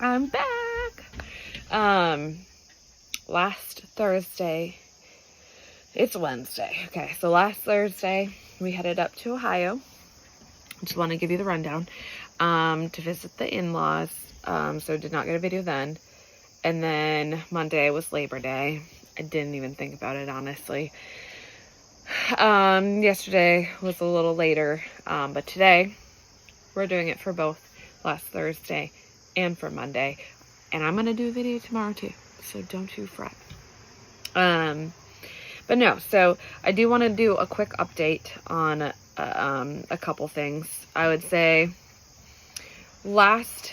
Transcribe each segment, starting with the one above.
I'm back. Last Thursday, it's Wednesday. Okay, so last Thursday we headed up to Ohio. Just want to give you the rundown. To visit the in-laws. So did not get a video then. And then Monday was Labor Day. I didn't even think about it, honestly. Yesterday was a little later, but today we're doing it for both last Thursday and for Monday. And I'm going to do a video tomorrow too, so don't you fret. But no, so I do want to do a quick update on a couple things. I would say last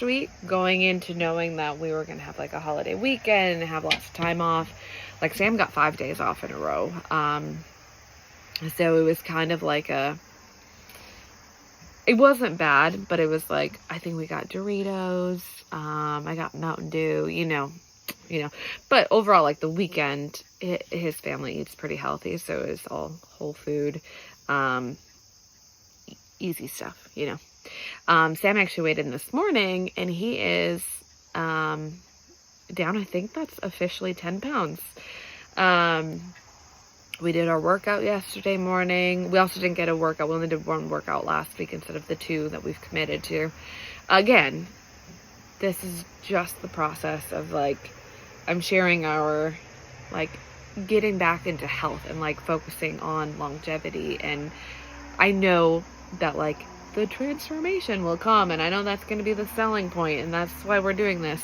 week, going into knowing that we were going to have like a holiday weekend and have lots of time off, like Sam got 5 days off in a row. So it was kind of like it wasn't bad, but it was like, I think we got Doritos, I got Mountain Dew, you know, but overall, like the weekend, his family eats pretty healthy, so it's all whole food, easy stuff, Sam actually weighed in this morning, and he is down, I think that's officially 10 pounds. We did our workout yesterday morning. We also didn't get a workout. We only did one workout last week instead of the 2 that we've committed to. Again, this is just the process of like, I'm sharing our like getting back into health and like focusing on longevity. And I know that like the transformation will come, and I know that's going to be the selling point, and that's why we're doing this,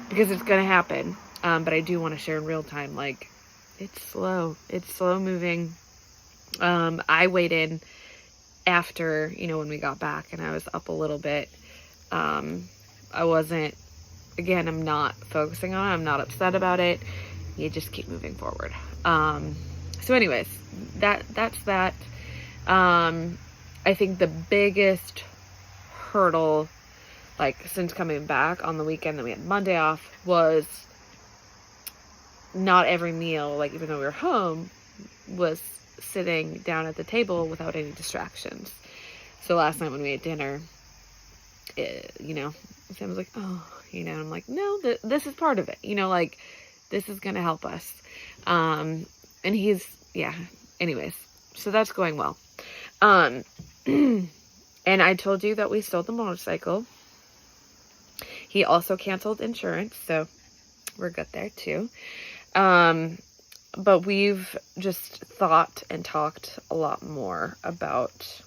because it's going to happen. But I do want to share in real time, like, it's slow moving. I weighed in after, when we got back, and I was up a little bit. I wasn't, again, I'm not focusing on it. I'm not upset about it. You just keep moving forward. So anyways, that's that. I think the biggest hurdle, like, since coming back on the weekend that we had Monday off, was not every meal, like, even though we were home, was sitting down at the table without any distractions. So last night when we ate dinner, Sam was like, oh, and I'm like, no, this is part of it, like, this is going to help us. And anyways, so that's going well. And I told you that we sold the motorcycle. He also canceled insurance, so we're good there too. But we've just thought and talked a lot more about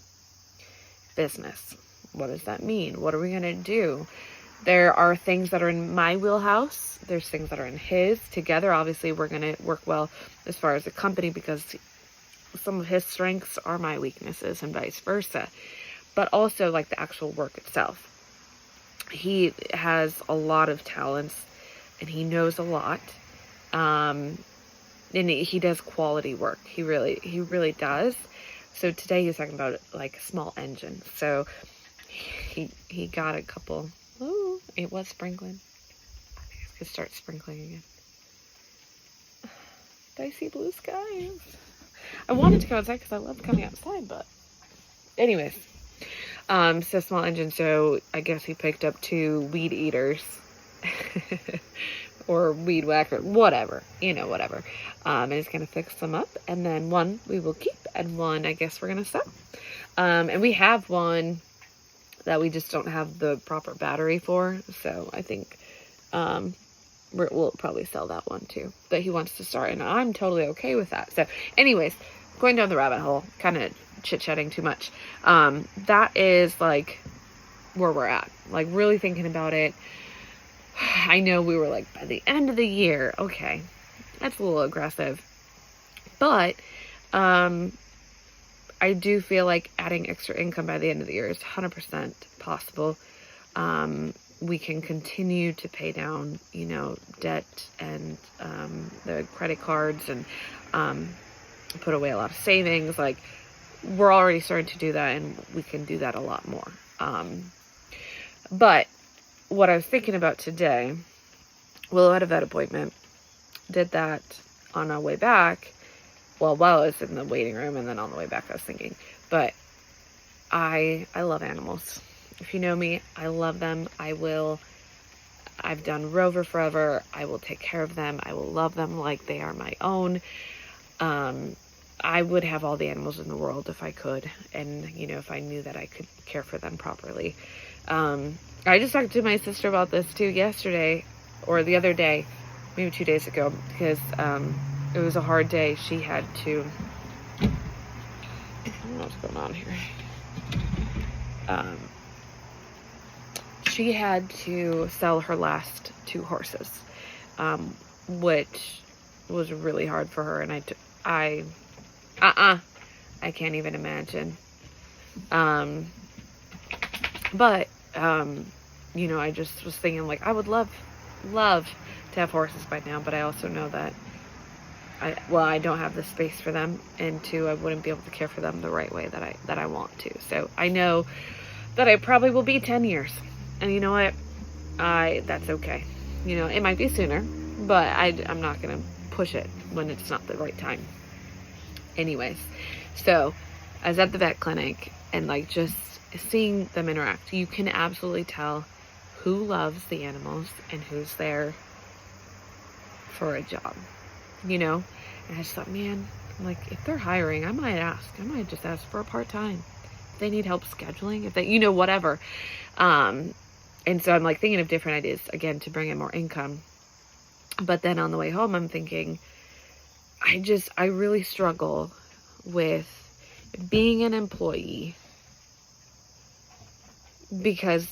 business. What does that mean? What are we going to do? There are things that are in my wheelhouse. There's things that are in his. Together, obviously, we're going to work well as far as a company, because some of his strengths are my weaknesses and vice versa. But also, like, the actual work itself. He has a lot of talents, and he knows a lot. And he does quality work. He really does. So today he was talking about, like, a small engine. So he got a couple. Oh, it was sprinkling. I think I could start sprinkling again. Dicey blue skies. I wanted to go outside because I love coming outside, but anyways. So small engine. So I guess he picked up 2 weed eaters. Or weed whacker, whatever, whatever. And he's going to fix them up. And then one we will keep, and one I guess we're going to sell. And we have one that we just don't have the proper battery for. So I think we'll probably sell that one too. But he wants to start, and I'm totally okay with that. So anyways, going down the rabbit hole, kind of chit-chatting too much. That is like where we're at. Like, really thinking about it. I know we were like, by the end of the year, okay, that's a little aggressive, but I do feel like adding extra income by the end of the year is 100% possible. We can continue to pay down, debt and the credit cards, and put away a lot of savings. Like, we're already starting to do that, and we can do that a lot more. But what I was thinking about today, Willow had a vet appointment, did that on our way back, while I was in the waiting room, and then on the way back I was thinking, but I love animals. If you know me, I love them. I've done Rover forever. I will take care of them. I will love them like they are my own. I would have all the animals in the world if I could. And, you know, if I knew that I could care for them properly. I just talked to my sister about this too yesterday or the other day, maybe 2 days ago, because, it was a hard day. She had to, I don't know what's going on here. She had to sell her last 2 horses, which was really hard for her. And I can't even imagine. But, you know, I just was thinking, like, I would love to have horses by now, but I also know that I don't have the space for them, and 2, I wouldn't be able to care for them the right way that I want to. So I know that I probably will be 10 years, and you know what? That's okay. You know, it might be sooner, but I'm not gonna push it when it's not the right time. Anyways, so I was at the vet clinic, and like just seeing them interact, you can absolutely tell who loves the animals and who's there for a job, you know? And I just thought, man, like, if they're hiring, I might just ask for a part-time. If they need help scheduling, if they, you know, whatever. And so I'm like thinking of different ideas, again, to bring in more income. But then on the way home, I'm thinking, I really struggle with being an employee, because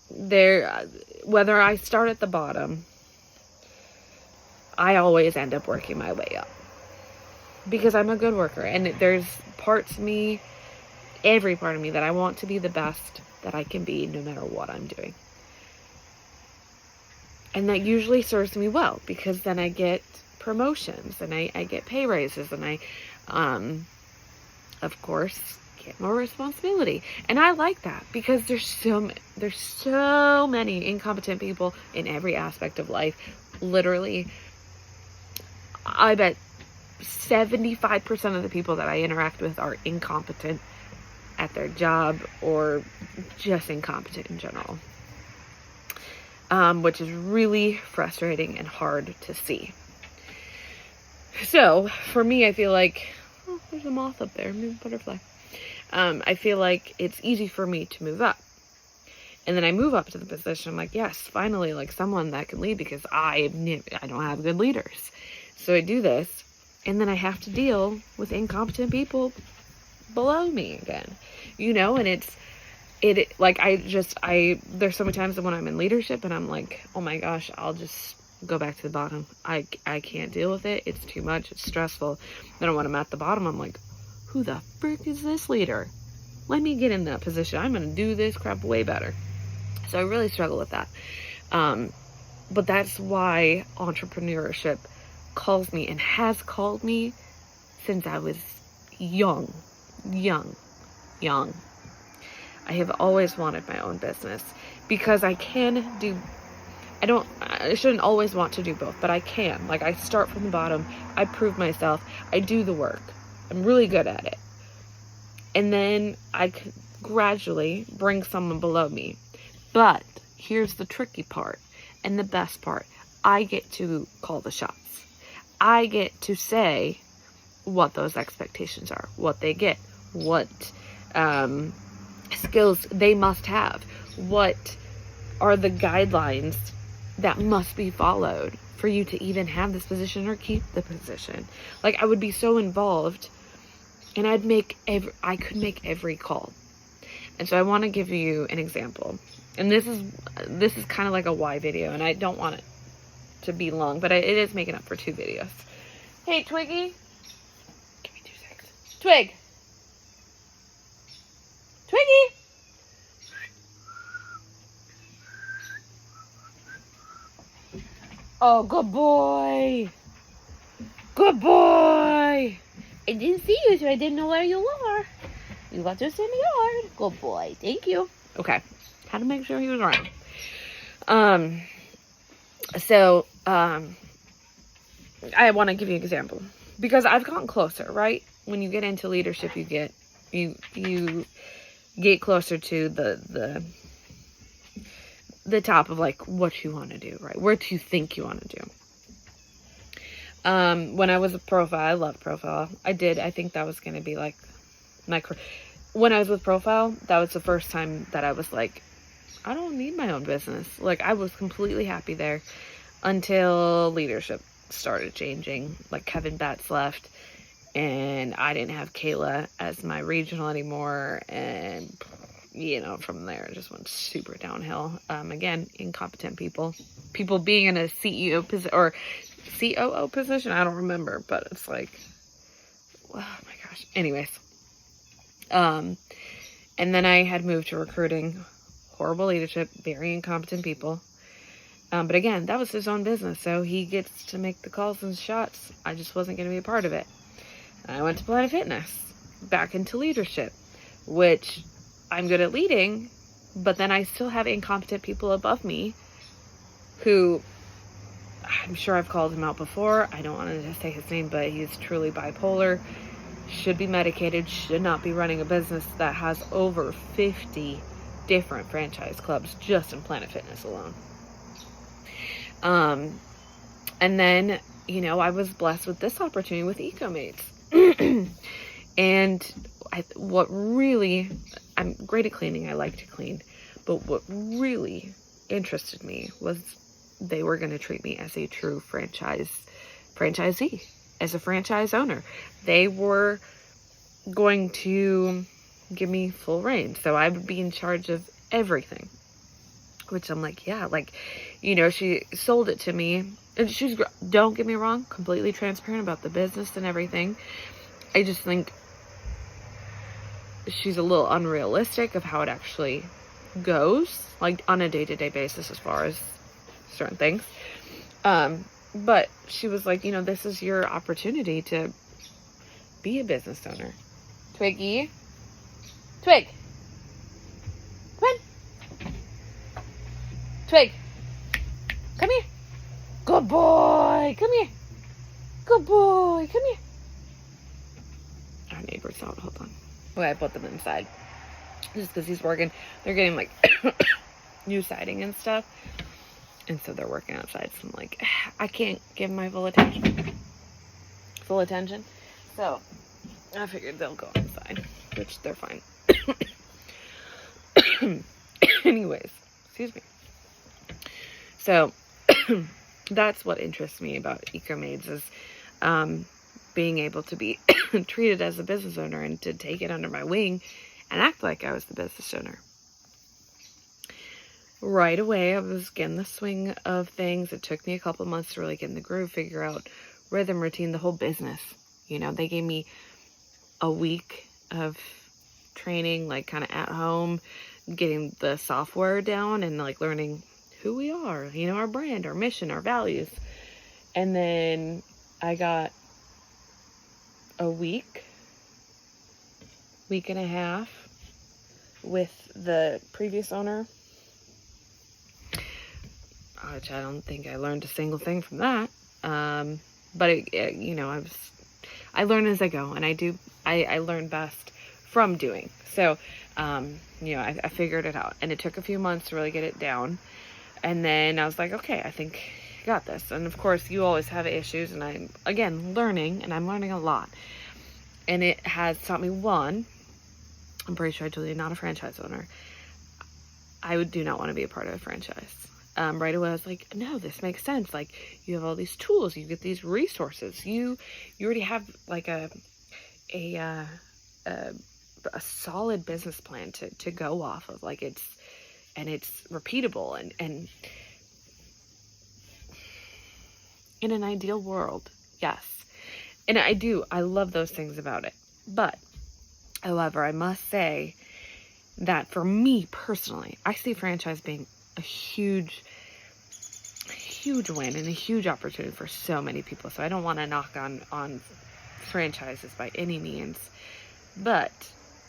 whether I start at the bottom, I always end up working my way up because I'm a good worker, and there's parts of me, every part of me, that I want to be the best that I can be no matter what I'm doing. And that usually serves me well, because then I get promotions and I get pay raises, and I, of course, get more responsibility. And I like that, because there's so many incompetent people in every aspect of life. Literally, I bet 75% of the people that I interact with are incompetent at their job, or just incompetent in general. Which is really frustrating and hard to see. So, for me, I feel like, oh, there's a moth up there, maybe a butterfly. I feel like it's easy for me to move up. And then I move up to the position, I'm like, yes, finally, like, someone that can lead, because I don't have good leaders. So I do this, and then I have to deal with incompetent people below me again, you know. And there's so many times when I'm in leadership and I'm like, oh my gosh, I'll just go back to the bottom. I can't deal with it. It's too much. It's stressful. Then when I'm at the bottom, I'm like, who the frick is this leader? Let me get in that position. I'm going to do this crap way better. So I really struggle with that. But that's why entrepreneurship calls me, and has called me since I was young. I have always wanted my own business, because I shouldn't always want to do both, but I can. Like, I start from the bottom, I prove myself, I do the work, I'm really good at it. And then I can gradually bring someone below me. But here's the tricky part, and the best part. I get to call the shots. I get to say what those expectations are, what they get, what skills they must have, what are the guidelines that must be followed for you to even have this position or keep the position. Like, I would be so involved, and I could make every call. And so I want to give you an example. And this is kind of like a why video, and I don't want it to be long, but it is making up for 2 videos. Hey, Twiggy. Give me 2 seconds. Twiggy. Oh, good boy. Good boy. I didn't see you, so I didn't know where you were. You got just in the yard. Good boy. Thank you. Okay. Had to make sure he was around. I want to give you an example, because I've gotten closer, right? When you get into leadership, you get closer to the top of like what you want to do, right? Where do you think you want to do? When I was a profile, I loved profile. I think that was going to be like my career. When I was with profile, that was the first time that I was like, I don't need my own business. Like, I was completely happy there until leadership started changing. Like, Kevin Batts left, and I didn't have Kayla as my regional anymore, and from there it just went super downhill. Again, incompetent people being in a CEO position or COO position, I don't remember, but it's like, oh my gosh. Anyways, and then I had moved to recruiting. Horrible leadership, very incompetent people. But again, that was his own business, so he gets to make the calls and shots. I just wasn't going to be a part of it. I went to Planet Fitness, back into leadership, which I'm good at leading, but then I still have incompetent people above me who, I'm sure I've called him out before. I don't want to say his name, but he's truly bipolar, should be medicated, should not be running a business that has over 50 different franchise clubs just in Planet Fitness alone. And then, I was blessed with this opportunity with EcoMates. And I'm great at cleaning. I like to clean. But what really interested me was they were going to treat me as a true franchisee, as a franchise owner. They were going to give me full reign. So I would be in charge of everything, which I'm like, yeah, like, she sold it to me, and don't get me wrong, completely transparent about the business and everything. I just think she's a little unrealistic of how it actually goes, like on a day-to-day basis as far as certain things. But she was like, this is your opportunity to be a business owner. Twig, come on. Twig, come here. Good boy, come here. Good boy, come here. Our neighbor's out, hold on. Okay, I put them inside. Just because he's working. They're getting like new siding and stuff. And so they're working outside. So I'm like, I can't give my full attention. So I figured they'll go inside, which they're fine. Anyways, excuse me. So that's what interests me about EcoMaids is being able to be treated as a business owner and to take it under my wing and act like I was the business owner. Right away, I was getting the swing of things. It took me a couple months to really get in the groove, figure out rhythm, routine, the whole business. They gave me a week of training, like kind of at home, getting the software down and like learning who we are, our brand, our mission, our values. And then I got a week and a half with the previous owner, which I don't think I learned a single thing from that. But I learn as I go, and I learn best from doing. So, I figured it out, and it took a few months to really get it down. And then I was like, okay, I think I got this. And of course, you always have issues, and I'm, again, learning, and I'm learning a lot. And it has taught me, one, I'm pretty sure I told you, not a franchise owner. I do not want to be a part of a franchise. Right away, I was like, no, this makes sense. Like, you have all these tools, you get these resources. You already have like a solid business plan to go off of. Like, it's repeatable and in an ideal world, yes. And I love those things about it. But, however, I must say that for me personally, I see franchise being a huge win and a huge opportunity for so many people. So I don't want to knock on franchises by any means. But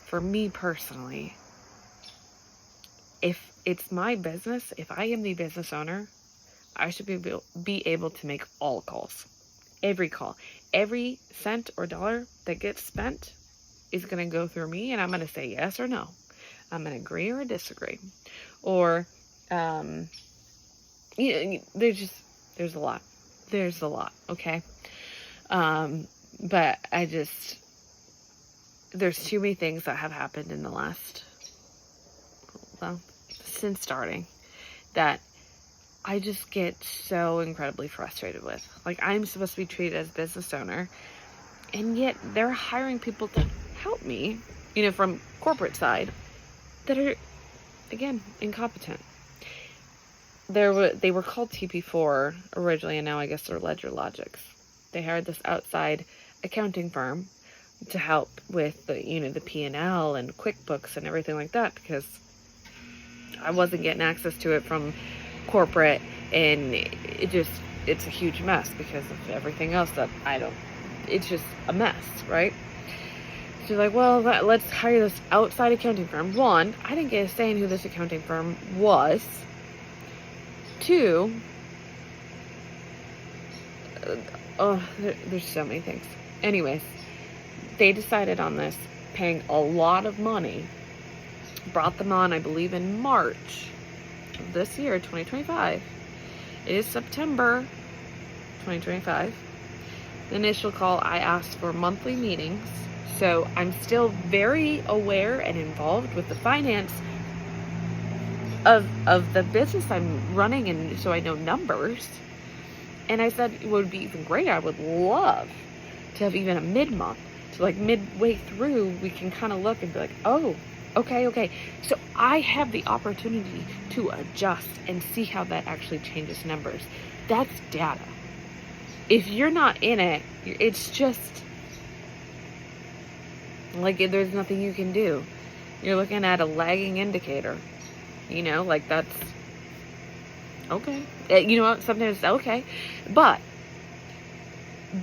for me personally, if it's my business, if I am the business owner, I should be able to make all calls. Every call. Every cent or dollar that gets spent is going to go through me, and I'm going to say yes or no. I'm going to agree or disagree. Or, there's a lot. There's a lot, okay? But there's too many things that have happened in the last, since starting, that I just get so incredibly frustrated with. Like, I'm supposed to be treated as a business owner, and yet they're hiring people to help me, from corporate side, that are, again, incompetent. They were called TP4 originally, and now I guess they're Ledger Logics. They hired this outside accounting firm to help with the P&L and QuickBooks and everything like that, because I wasn't getting access to it from corporate, and it's a huge mess because of everything else that it's just a mess, right? So like, well, let's hire this outside accounting firm. One, I didn't get a say in who this accounting firm was. Two, there's so many things. Anyways, they decided on this, paying a lot of money. Brought them on, I believe, in March of this year, 2025. It is September 2025. The initial call, I asked for monthly meetings. So I'm still very aware and involved with the finance of the business I'm running, and so I know numbers. And I said it would be even greater. I would love to have even a mid-month. So like midway through, we can kind of look and be like, oh, okay. So I have the opportunity to adjust and see how that actually changes numbers. That's data. If you're not in it, it's just like there's nothing you can do. You're looking at a lagging indicator. Like that's okay. You know what? Sometimes it's okay. But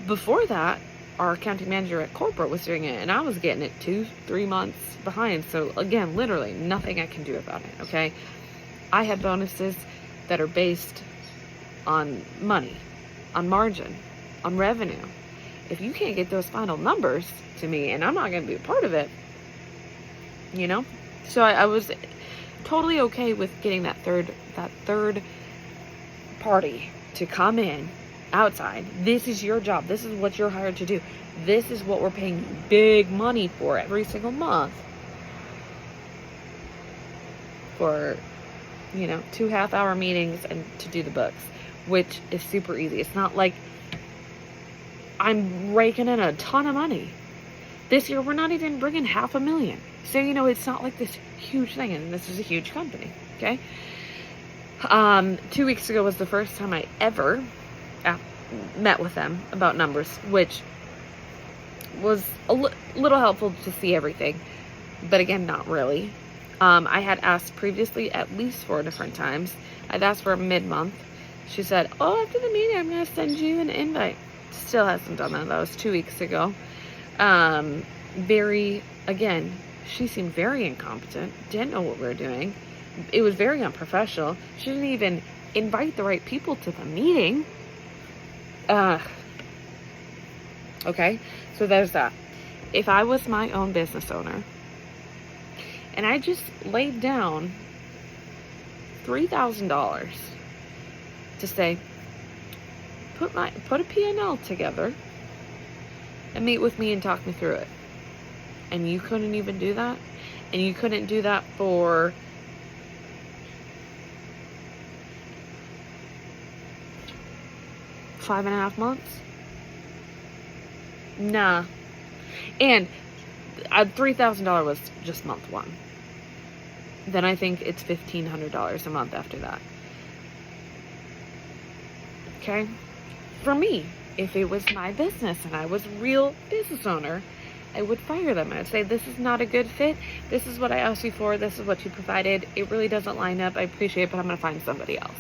before that, our accounting manager at corporate was doing it, and I was getting it 2-3 months behind. So again, literally nothing I can do about it, okay? I have bonuses that are based on money, on margin, on revenue. If you can't get those final numbers to me, and I'm not going to be a part of it, So I was totally okay with getting that third party to come in outside. This is your job. This is what you're hired to do. This is what we're paying you big money for every single month. For, 2 half-hour meetings and to do the books, which is super easy. It's not like I'm raking in a ton of money. This year, we're not even bringing $500,000. So, it's not like this huge thing, and this is a huge company, okay? 2 weeks ago was the first time I ever met with them about numbers, which was a little helpful to see everything, but again, not really. I had asked previously at least 4 different times. I'd asked for a mid-month. She said, after the meeting, I'm going to send you an invite. Still hasn't done that. That was 2 weeks ago. She seemed very incompetent. Didn't know what we were doing. It was very unprofessional. She didn't even invite the right people to the meeting. Okay, so there's that. If I was my own business owner, and I just laid down $3,000 to say, put a P&L together and meet with me and talk me through it. And you couldn't even do that? And you couldn't do that for five and a half months? Nah. And $3,000 was just month one. Then I think it's $1,500 a month after that. Okay? For me, if it was my business and I was a real business owner, I would fire them. I would say, this is not a good fit. This is what I asked you for. This is what you provided. It really doesn't line up. I appreciate it, but I'm going to find somebody else.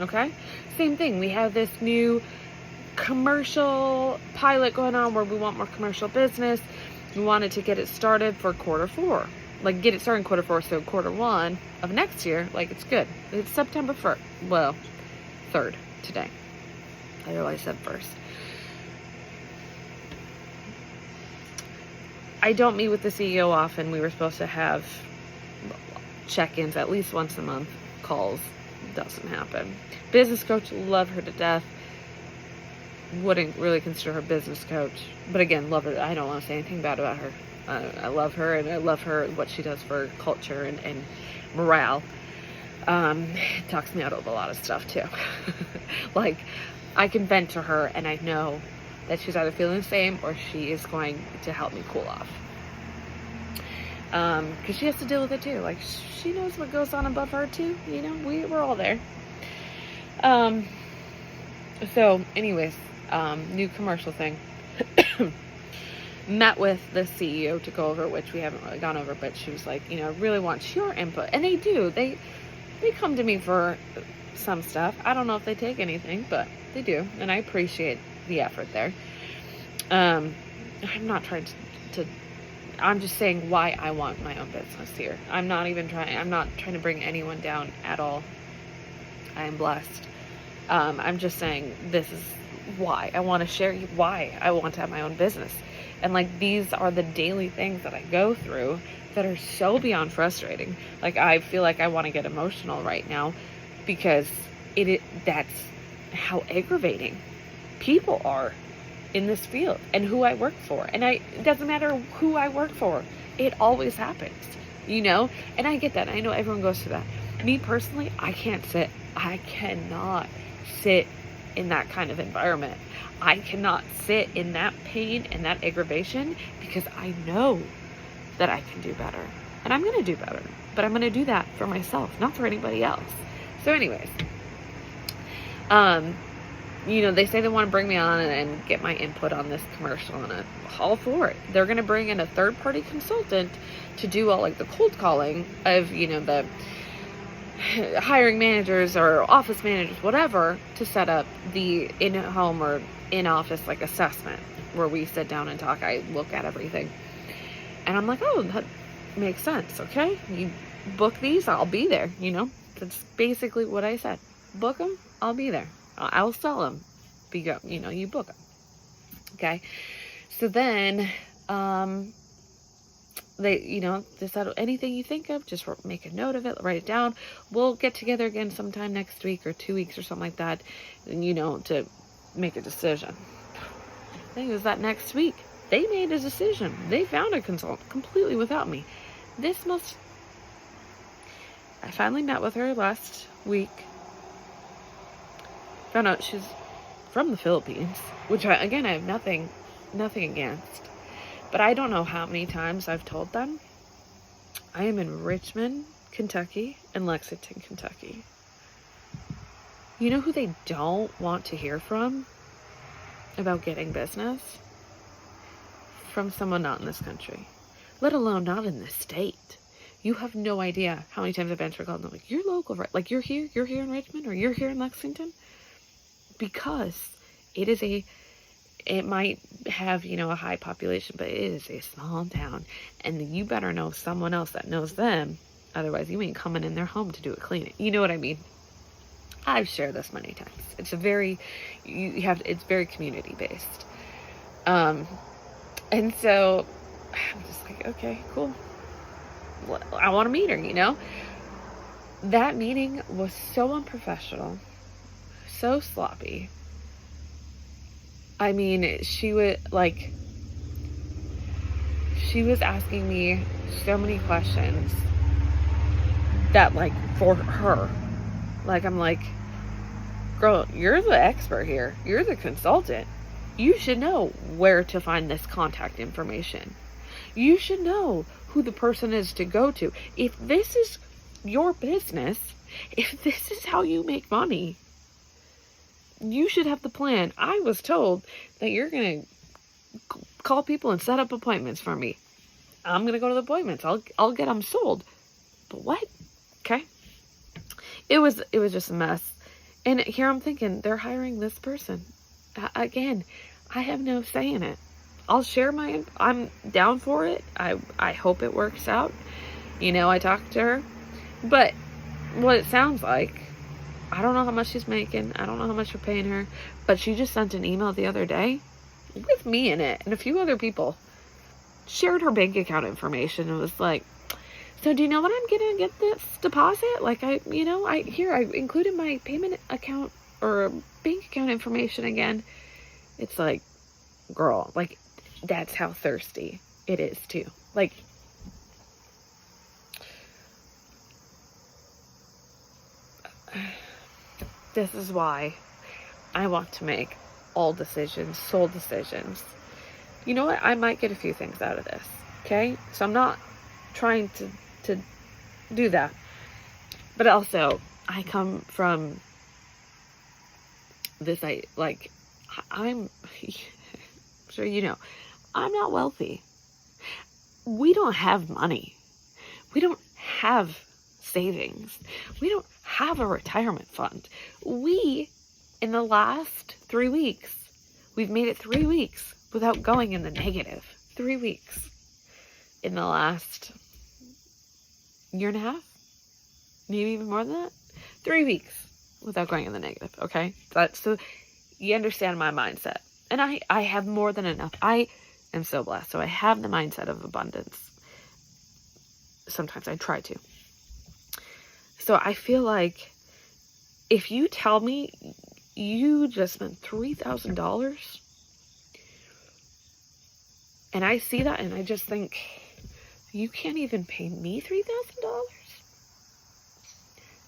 Okay? Same thing. We have this new commercial pilot going on where we want more commercial business. We wanted to get it started for quarter 4. Like, get it started in quarter 4, so quarter 1 of next year, like, it's good. It's September 1st. Well, 3rd today. I realized I said 1st. I don't meet with the CEO often. We were supposed to have check-ins at least once a month. Calls doesn't happen. Business coach, love her to death. Wouldn't really consider her business coach, but again, love her. I don't want to say anything bad about her. I love her, and I love her, what she does for culture and morale. It talks me out of a lot of stuff too. Like, I can vent to her and I know that she's either feeling the same or she is going to help me cool off. Because she has to deal with it too. Like, she knows what goes on above her too. You know, we're all there. So anyways, new commercial thing. Met with the CEO to go over, which we haven't really gone over, but she was like, you know, I really want your input. And they do. They come to me for some stuff. I don't know if they take anything, but they do. And I appreciate the effort there. I'm not trying to I'm just saying why I want my own business here. I'm not trying to bring anyone down at all. I am blessed. I'm just saying this is why I want to share why I want to have my own business. And like, these are the daily things that I go through that are so beyond frustrating. Like, I feel like I want to get emotional right now because that's how aggravating people are in this field and who I work for. And it doesn't matter who I work for. It always happens, you know? And I get that. I know everyone goes through that. Me personally, I cannot sit in that kind of environment. I cannot sit in that pain and that aggravation because I know that I can do better. And I'm going to do better. But I'm going to do that for myself, not for anybody else. So anyways, you know, they say they want to bring me on and get my input on this commercial, and I'm all for it. They're going to bring in a third-party consultant to do all like the cold calling of, you know, the hiring managers or office managers, whatever, to set up the in-home or in-office like assessment where we sit down and talk. I look at everything. And I'm like, oh, that makes sense. Okay. You book these, I'll be there. You know, that's basically what I said. Book them, I'll be there. I'll sell them. You know, you book them. Okay. So then, they, you know, decide anything you think of, just make a note of it, write it down. We'll get together again sometime next week or 2 weeks or something like that, and, you know, to make a decision. I think it was that next week. They made a decision. They found a consultant completely without me. I finally met with her last week. Found out she's from the Philippines, which I have nothing against. But I don't know how many times I've told them I am in Richmond, Kentucky, and Lexington, Kentucky. You know who they don't want to hear from about getting business? From someone not in this country, let alone not in this state. You have no idea how many times I've been to a call and they're like, you're local, right? Like, you're here in Richmond, or you're here in Lexington? Because it might have, you know, a high population, but it is a small town, and you better know someone else that knows them. Otherwise, you ain't coming in their home to do a cleaning. You know what I mean? I've shared this many times. It's very community based. And so I'm just like, okay, cool. I want to meet her, you know? That meeting was so unprofessional, so sloppy. I mean, she was asking me so many questions that, like, for her, like, I'm like, girl, you're the expert here. You're the consultant. You should know where to find this contact information. You should know who the person is to go to. If this is your business, if this is how you make money, you should have the plan. I was told that you're going to call people and set up appointments for me. I'm going to go to the appointments. I'll get them sold. But what? Okay. It was just a mess. And here I'm thinking, they're hiring this person. Again, I have no say in it. I'll share I'm down for it. I hope it works out. You know, I talked to her. But what it sounds like, I don't know how much she's making. I don't know how much you're paying her. But she just sent an email the other day with me in it and a few other people. Shared her bank account information. It was like So do you know when I'm gonna get this deposit? Like, I included my payment account or bank account information again. It's like, girl, like, that's how thirsty it is too. Like, this is why I want to make all decisions, sole decisions. You know what? I might get a few things out of this. Okay? So I'm not trying to do that. But also, I come from this, I'm sure you know, I'm not wealthy. We don't have money. We don't have savings. We don't have a retirement fund. We, in the last 3 weeks, we've made it 3 weeks without going in the negative. 3 weeks. In the last year and a half? Maybe even more than that? 3 weeks without going in the negative, okay? So you understand my mindset. And I have more than enough. I am so blessed. So I have the mindset of abundance. Sometimes I try to. So I feel like if you tell me you just spent $3,000 and I see that and I just think, you can't even pay me $3,000?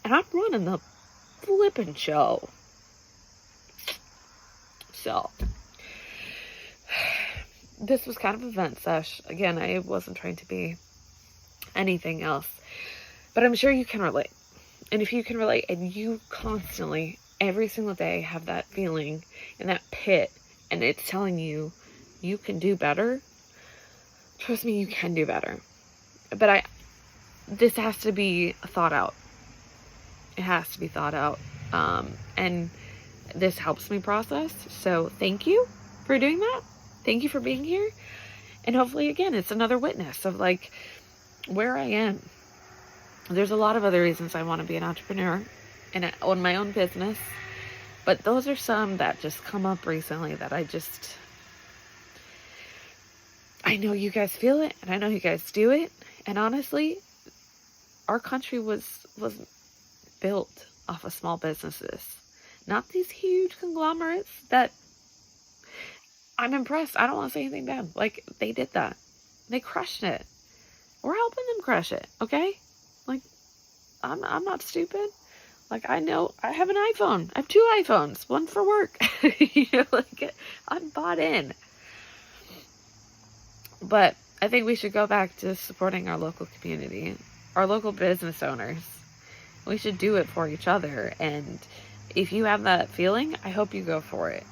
And I'm running the flippin' show. So, this was kind of a vent sesh. Again, I wasn't trying to be anything else. But I'm sure you can relate. And if you can relate and you constantly, every single day, have that feeling in that pit and it's telling you, you can do better, trust me, you can do better. But this has to be thought out. It has to be thought out. And this helps me process. So thank you for doing that. Thank you for being here. And hopefully, again, it's another witness of like where I am. There's a lot of other reasons I want to be an entrepreneur and own my own business. But those are some that just come up recently that I know you guys feel it and I know you guys do it. And honestly, our country was built off of small businesses. Not these huge conglomerates that I'm impressed. I don't want to say anything bad. Like, they did that. They crushed it. We're helping them crush it, okay? Like, I'm not stupid. Like, I know I have an iPhone. I have 2 iPhones. One for work. Like, I'm bought in. But I think we should go back to supporting our local community, our local business owners. We should do it for each other. And if you have that feeling, I hope you go for it.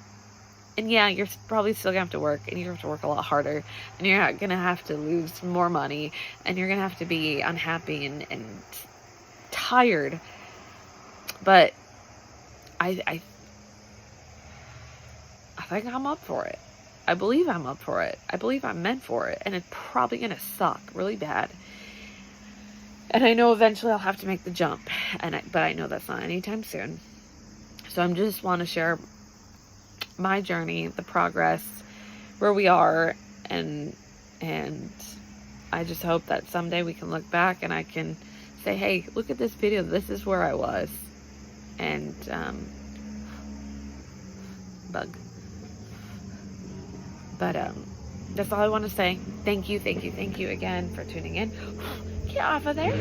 And yeah, you're probably still going to have to work, and you have to work a lot harder, and you're going to have to lose more money, and you're going to have to be unhappy and tired. But I think I'm up for it. I believe I'm up for it. I believe I'm meant for it, and it's probably going to suck really bad. And I know eventually I'll have to make the jump, but I know that's not anytime soon. So I just want to share my journey, the progress, where we are, and I just hope that someday we can look back and I can say, hey, look at this video, this is where I was. And that's all I want to say. Thank you again for tuning in. Get off of there.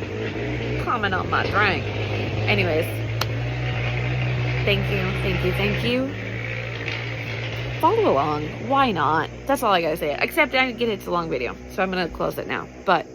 Comment on my drink. Anyways, thank you. Follow along. Why not? That's all I gotta say. Except I didn't get it's a long video, so I'm gonna close it now. But